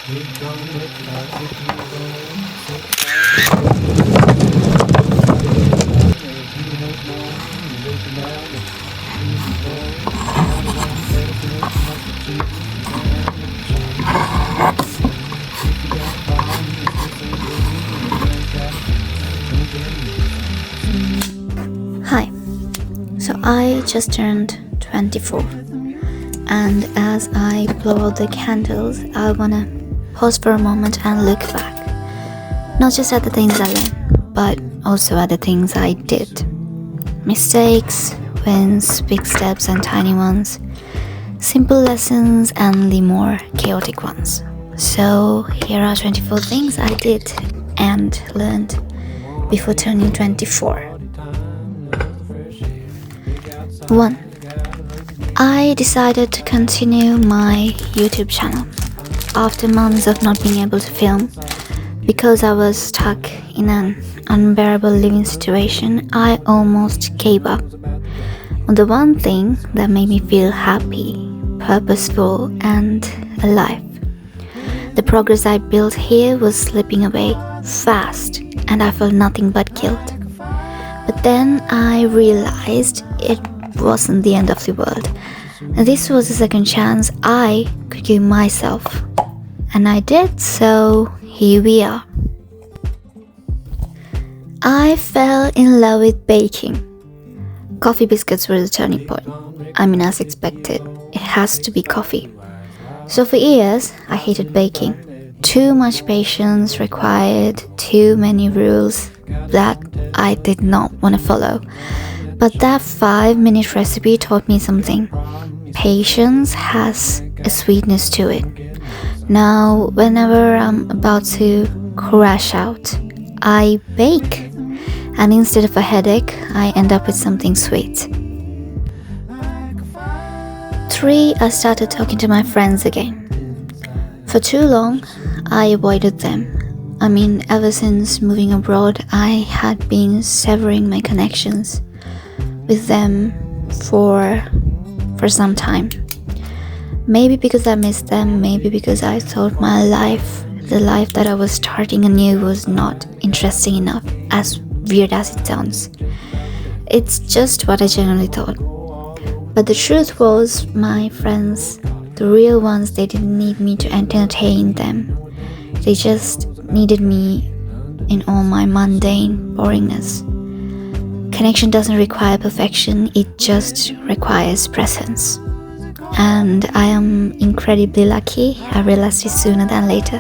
Hi, so I just turned 24, and as I blow out the candles, I wanna pause for a moment and look back. Not just at the things I learned, but also at the things I did. Mistakes, wins, big steps and tiny ones, simple lessons and the more chaotic ones. So here are 24 things I did and learned before turning 24. 1. I decided to continue my YouTube channel after months of not being able to film. Because I was stuck in an unbearable living situation, I almost gave up on the one thing that made me feel happy, purposeful and alive. The progress I built here was slipping away fast and I felt nothing but guilt. But then I realized it wasn't the end of the world. This was a second chance I could give myself. And I did, so here we are. I fell in love with baking. Coffee biscuits were the turning point. As expected, it has to be coffee. So for years, I hated baking. Too much patience required, too many rules that I did not want to follow. But that 5-minute recipe taught me something. Patience has a sweetness to it. Now, whenever I'm about to crash out, I bake. And instead of a headache, I end up with something sweet. 3. I started talking to my friends again. For too long, I avoided them. Ever since moving abroad, I had been severing my connections with them for some time. Maybe because I missed them, maybe because I thought the life that I was starting anew was not interesting enough, as weird as it sounds. It's just what I generally thought. But the truth was, my friends, the real ones, they didn't need me to entertain them. They just needed me in all my mundane boringness. Connection doesn't require perfection, it just requires presence. And I am incredibly lucky. I realized it sooner than later.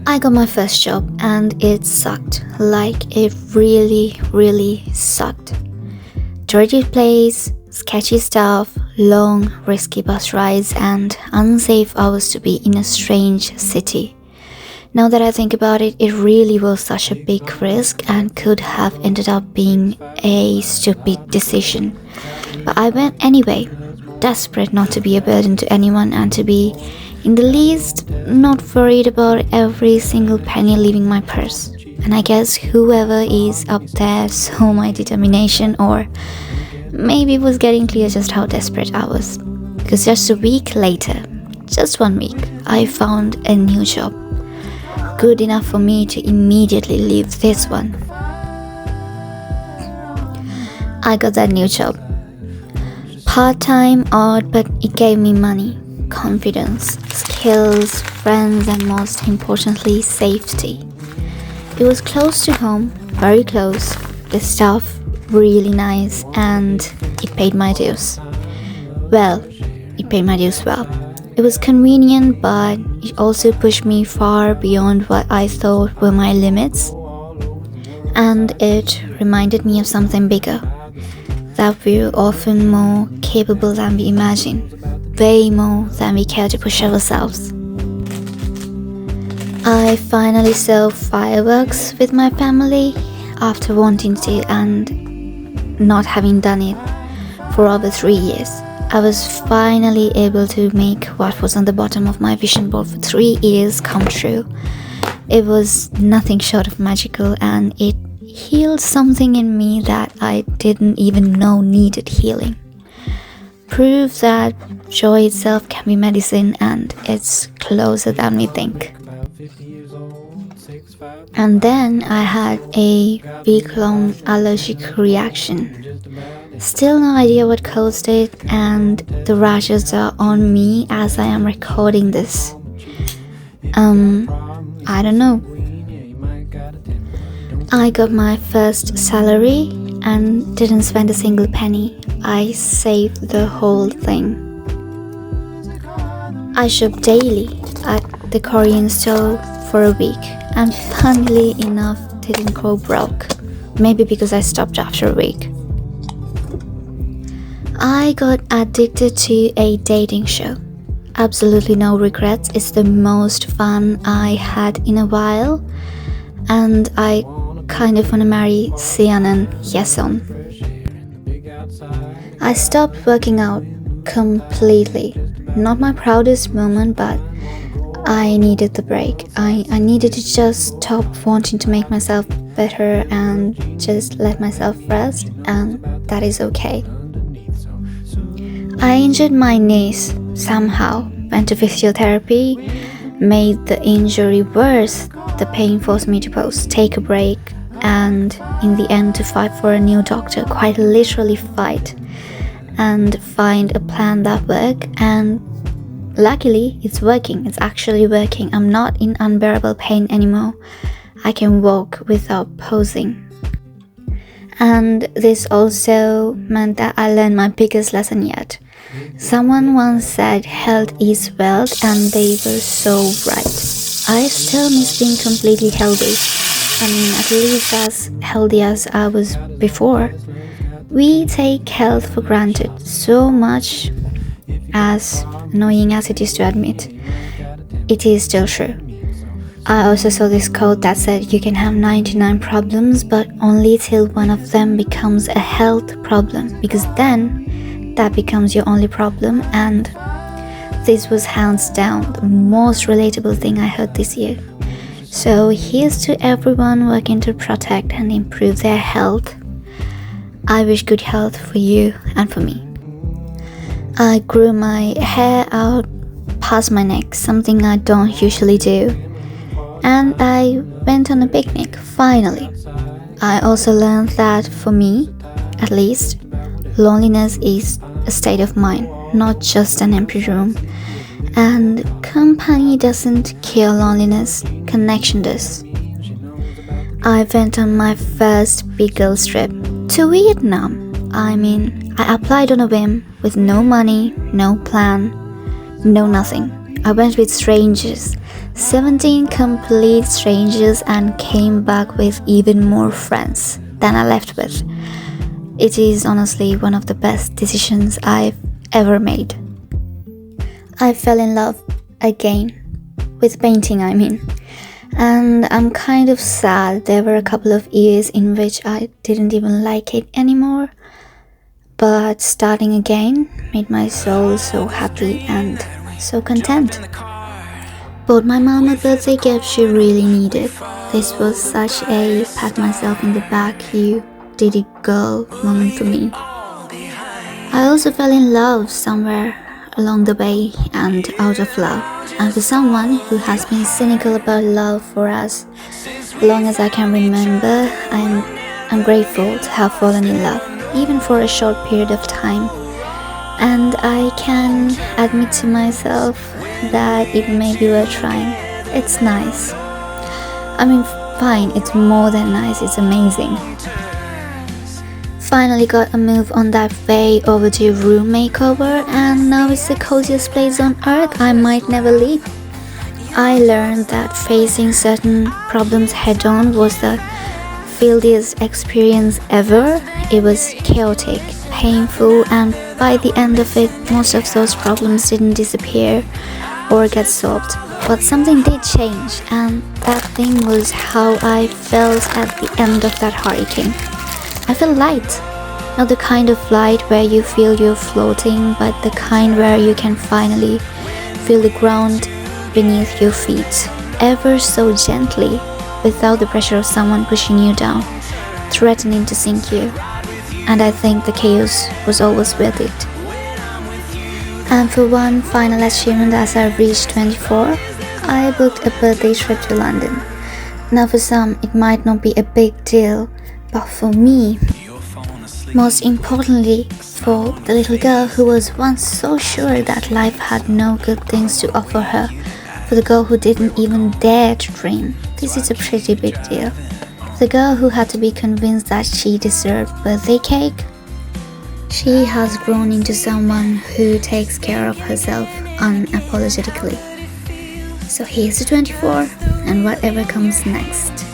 I got my first job and it sucked. Like it really, really sucked. Dirty place, sketchy stuff, long, risky bus rides and unsafe hours to be in a strange city. Now that I think about it, it really was such a big risk and could have ended up being a stupid decision. But I went anyway, desperate not to be a burden to anyone and to be, in the least, not worried about every single penny leaving my purse. And I guess whoever is up there saw my determination, or maybe it was getting clear just how desperate I was. Because just a week later, just 1 week, I found a new job. Good enough for me to immediately leave this one. I got that new job. Part-time, odd, but it gave me money, confidence, skills, friends, and most importantly, safety. It was close to home, very close. The staff really nice, and it paid my dues. Well. It was convenient, but it also pushed me far beyond what I thought were my limits. And it reminded me of something bigger, that we're often more capable than we imagine, way more than we care to push ourselves. I finally saw fireworks with my family after wanting to and not having done it for over 3 years. I was finally able to make what was on the bottom of my vision board for 3 years come true. It was nothing short of magical, and it healed something in me that I didn't even know needed healing. Proof that joy itself can be medicine and it's closer than we think. And then I had a week-long allergic reaction. Still no idea what caused it, and the rashes are on me as I am recording this. I don't know. I got my first salary and didn't spend a single penny. I saved the whole thing. I shopped daily at the Korean store for a week and funnily enough didn't go broke. Maybe because I stopped after a week. I got addicted to a dating show. Absolutely no regrets. It's the most fun I had in a while, and I kind of want to marry Sian and Hyeson. I stopped working out completely. Not my proudest moment, but I needed the break. I needed to just stop wanting to make myself better and just let myself rest, and that is okay. I injured my knees somehow, went to physiotherapy, made the injury worse. The pain forced me to take a break, and in the end to fight for a new doctor, quite literally fight, and find a plan that works. And luckily it's working. It's actually working. I'm not in unbearable pain anymore. I can walk without posing. And this also meant that I learned my biggest lesson yet. Someone once said health is wealth, and they were so right. I still miss being completely healthy. I mean, at least as healthy as I was before. We take health for granted so much, as annoying as it is to admit. It is still true. I also saw this quote that said you can have 99 problems, but only till one of them becomes a health problem, because then that becomes your only problem. And this was hands down the most relatable thing I heard this year. So here's to everyone working to protect and improve their health. I wish good health for you and for me. I grew my hair out past my neck, something I don't usually do. And I went on a picnic, finally. I also learned that for me, at least, loneliness is a state of mind, not just an empty room. And company doesn't kill loneliness, connection does. I went on my first big girls trip to Vietnam. I applied on a whim with no money, no plan, no nothing. I went with strangers, 17 complete strangers, and came back with even more friends than I left with. It is honestly one of the best decisions I've ever made. I fell in love again, with painting and I'm kind of sad. There were a couple of years in which I didn't even like it anymore, but starting again made my soul so happy and so content. Bought my mom a birthday gift she really needed. This was such a pat myself in the back, you did it girl moment for me. I also fell in love somewhere along the way and out of love. And for someone who has been cynical about love for as long as I can remember, I'm grateful to have fallen in love, even for a short period of time. And I can admit to myself that it may be worth trying. It's nice. Fine, it's more than nice, it's amazing. Finally got a move on that way overdue room makeover, and now it's the coziest place on earth I might never leave. I learned that facing certain problems head on was the filthiest experience ever. It was chaotic, painful, and by the end of it, most of those problems didn't disappear or get solved. But something did change, and that thing was how I felt at the end of that hurricane. I felt light. Not the kind of light where you feel you're floating, but the kind where you can finally feel the ground beneath your feet, ever so gently, without the pressure of someone pushing you down, threatening to sink you. And I think the chaos was always worth it. And for one final achievement as I reached 24, I booked a birthday trip to London. Now for some, it might not be a big deal, but for me, most importantly, for the little girl who was once so sure that life had no good things to offer her, for the girl who didn't even dare to dream, this is a pretty big deal. The girl who had to be convinced that she deserved birthday cake, she has grown into someone who takes care of herself unapologetically. So here's to 24 and whatever comes next.